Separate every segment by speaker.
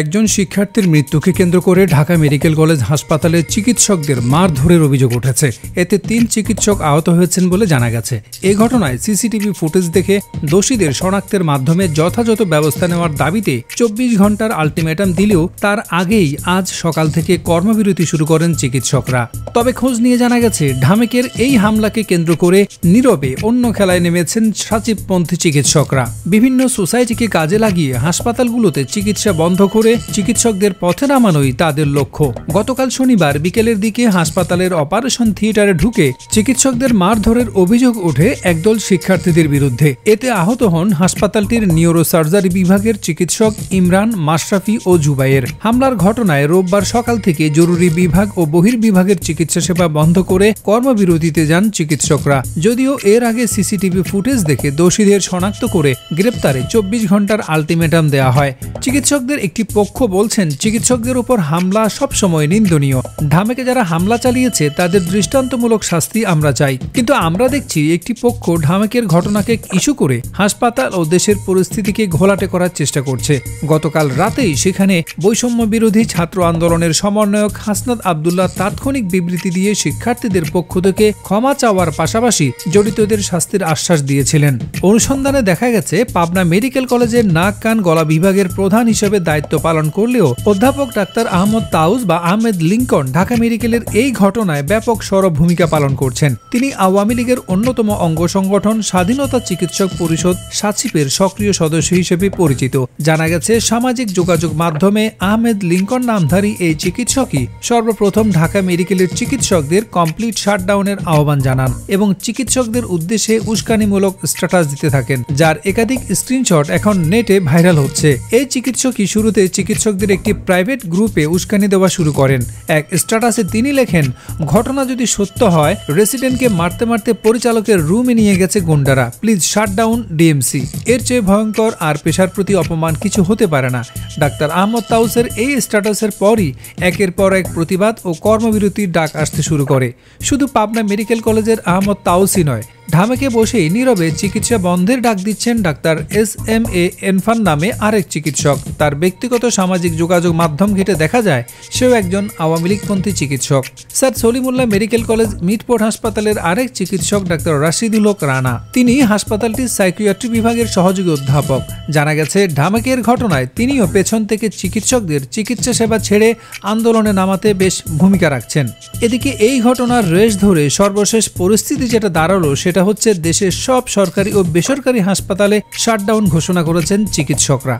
Speaker 1: একজন শিক্ষার্থীর মৃত্যুকে কেন্দ্র করে ঢাকা মেডিকেল কলেজ হাসপাতালে চিকিৎসকদের মারধরের অভিযোগ উঠেছে। এতে ৩ চিকিৎসক আহত হয়েছেন বলে জানা গেছে। এই ঘটনায় সিসিটিভি ফুটেজ দেখে দোষীদের শনাক্তের মাধ্যমে যথাযথ ব্যবস্থা নেওয়ার দাবিতে ২৪ ঘন্টার আলটিমেটাম দিলেও তার আগেই আজ সকাল থেকে কর্মবিরতি শুরু করেন চিকিৎসকরা। তবে খোঁজ নিয়ে জানা গেছে, ঢামেকের এই হামলাকে কেন্দ্র করে নীরবে অন্য খেলায় নেমেছেন সাচিবপন্থী চিকিৎসকরা। বিভিন্ন সোসাইটিকে কাজে লাগিয়ে হাসপাতালগুলোতে চিকিৎসা বন্ধ করে চিকিৎসকদের পথে নামানোই তাদের লক্ষ্য। গতকাল শনিবার বিকেলের দিকে হাসপাতালের অপারেশন থিয়েটারে ঢুকে চিকিৎসকদের মারধরের অভিযোগ ওঠে একদল শিক্ষার্থীদের বিরুদ্ধে। এতে আহত হন হাসপাতালটির নিউরোসার্জারি বিভাগের চিকিৎসক ইমরান, মাশরাফি ও জুবাইর। হামলার ঘটনায় রোববার সকাল থেকে জরুরি বিভাগ ও বহির্বিভাগের চিকিৎসা সেবা বন্ধ করে কর্মবিরতিতে যান চিকিৎসকরা। যদিও এর আগে সিসিটিভি ফুটেজ দেখে দোষীদের শনাক্ত করে গ্রেপ্তারে ২৪ ঘন্টার আলটিমেটাম দেওয়া হয়। চিকিৎসকদের একটি পক্ষ বলছেন, চিকিৎসকদের উপর হামলা সবসময় নিন্দনীয়। ঢামেকে যারা হামলা চালিয়েছে তাদের দৃষ্টান্তমূলক শাস্তি আমরা চাই। কিন্তু আমরা দেখছি একটি পক্ষ ঢামেকের ঘটনাকে ইস্যু করে হাসপাতাল ও দেশের পরিস্থিতিকে ঘোলাটে করার চেষ্টা করছে। গতকাল রাতেই সেখানে বৈষম্য বিরোধী ছাত্র আন্দোলনের সমন্বয়ক হাসনাত আবদুল্লাহ তাৎক্ষণিক বিবৃতি দিয়ে শিক্ষার্থীদের পক্ষ থেকে ক্ষমা চাওয়ার পাশাপাশি জড়িতদের শাস্তির আশ্বাস দিয়েছিলেন। অনুসন্ধানে দেখা গেছে, পাবনা মেডিকেল কলেজের নাক কান গলা বিভাগের প্রধান হিসেবে দায়িত্ব পালন করলেও অধ্যাপক ডাক্তার আহমদ তাউস বা আহমেদ লিঙ্কন ঢাকা মেডিকেলের এই ঘটনায় ব্যাপক সরব ভূমিকা পালন করছেন। তিনি আওয়ামী লীগের অন্যতম অঙ্গ সংগঠন স্বাধীনতা চিকিৎসক পরিষদ সাচিপের সক্রিয় সদস্য হিসেবে পরিচিত। জানা গেছে, সামাজিক যোগাযোগ মাধ্যমে আহমেদ লিঙ্কন নামধারী এই চিকিৎসকই সর্বপ্রথম ঢাকা মেডিকেলের চিকিৎসকদের কমপ্লিট শাটডাউনের আহ্বান জানান এবং চিকিৎসকদের উদ্দেশ্যে উস্কানিমূলক স্ট্যাটাস দিতে থাকেন, যার একাধিক স্ক্রিনশট এখন নেটে ভাইরাল হচ্ছে। এই চিকিৎসকই শুরুতে চিকিৎসকদের একটি প্রাইভেট গ্রুপে উস্কানি দেওয়া শুরু করেন। এক স্ট্যাটাসে তিনি লেখেন, ঘটনা যদি সত্য হয়, রেসিডেন্টকে মারতে মারতে পরিচালকের রুমে নিয়ে গেছে গুন্ডারা, প্লিজ শাটডাউন ডিএমসি। এর চেয়ে ভয়ঙ্কর আর পেশার প্রতি অপমান কিছু হতে পারে না। ডাক্তার আহমদ তাউসের এই স্ট্যাটাসের পরই একের পর এক প্রতিবাদ ও কর্মবিরতির ডাক আসতে শুরু করে। শুধু পাবনা মেডিকেল কলেজের আহমদ তাউসই নয়, ঢামেকে বসেই নীরবে চিকিৎসা বন্ধের ডাক দিচ্ছেন ডাক্তার SMA এনফান নামে আরেক চিকিৎসক। তার ব্যক্তিগত সামাজিক যোগাযোগ মাধ্যম ঘেটে দেখা যায় সেও একজন আওয়ামী লীগপন্থী চিকিৎসক। Sir Salimullah medical college Mitford হাসপাতালের আরেক চিকিৎসক ডাক্তার রাশিদুল হক রানা, তিনি হাসপাতালটির সাইকিয়াট্রি বিভাগের সহযোগী অধ্যাপক। জানা গেছে, ঢামেকের ঘটনায় তিনিও পেছন থেকে চিকিৎসকদের চিকিৎসা সেবা ছেড়ে আন্দোলনে নামাতে বেশ ভূমিকা রাখছেন। এদিকে এই ঘটনার রেশ ধরে সর্বশেষ পরিস্থিতি যেটা দাঁড়ালো সেটা হচ্ছে, দেশের সব সরকারি ও বেসরকারি হাসপাতালে শাটডাউন ঘোষণা করেছেন চিকিৎসকরা।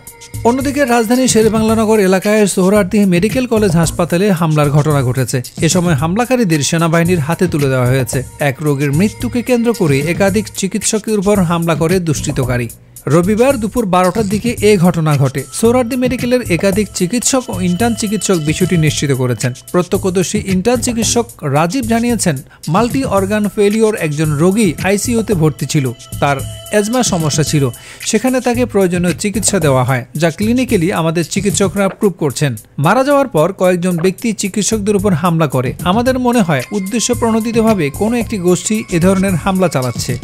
Speaker 1: অন্যদিকে রাজধানীর শেরেবাংলানগর এলাকায় সোহরাওয়ার্দী মেডিকেল কলেজ হাসপাতালে হামলার ঘটনা ঘটেছে। এ সময় হামলাকারীদের সেনাবাহিনীর হাতে তুলে দেওয়া হয়েছে। এক রোগীর মৃত্যুকে কেন্দ্র করে একাধিক চিকিৎসকের উপর হামলা করে দুষ্কৃতকারী। রবিবার দুপুর ১২টার দিকে এ ঘটনা ঘটে। সোহরাওয়ার্দী মেডিকেলের একাধিক চিকিৎসক ও ইন্টার্ন চিকিৎসক বিষয়টি নিশ্চিত করেছেন। প্রত্যক্ষদর্শী ইন্টার্ন চিকিৎসক রাজীব জানিয়েছেন, মাল্টি অর্গান ফেলিওর একজন রোগী আইসিইউতে ভর্তি ছিল। তার অ্যাজমা সমস্যা ছিল। সেখানে তাকে প্রয়োজনীয় চিকিৎসা দেওয়া হয়, যা ক্লিনিক্যালি আমাদের চিকিৎসকরা প্রুভ করছেন। মারা যাওয়ার পর কয়েকজন ব্যক্তি চিকিৎসকদের উপর হামলা করে। আমাদের মনে হয় উদ্দেশ্য প্রণোদিতভাবে কোনো একটি গোষ্ঠী এ ধরনের হামলা চালাচ্ছে।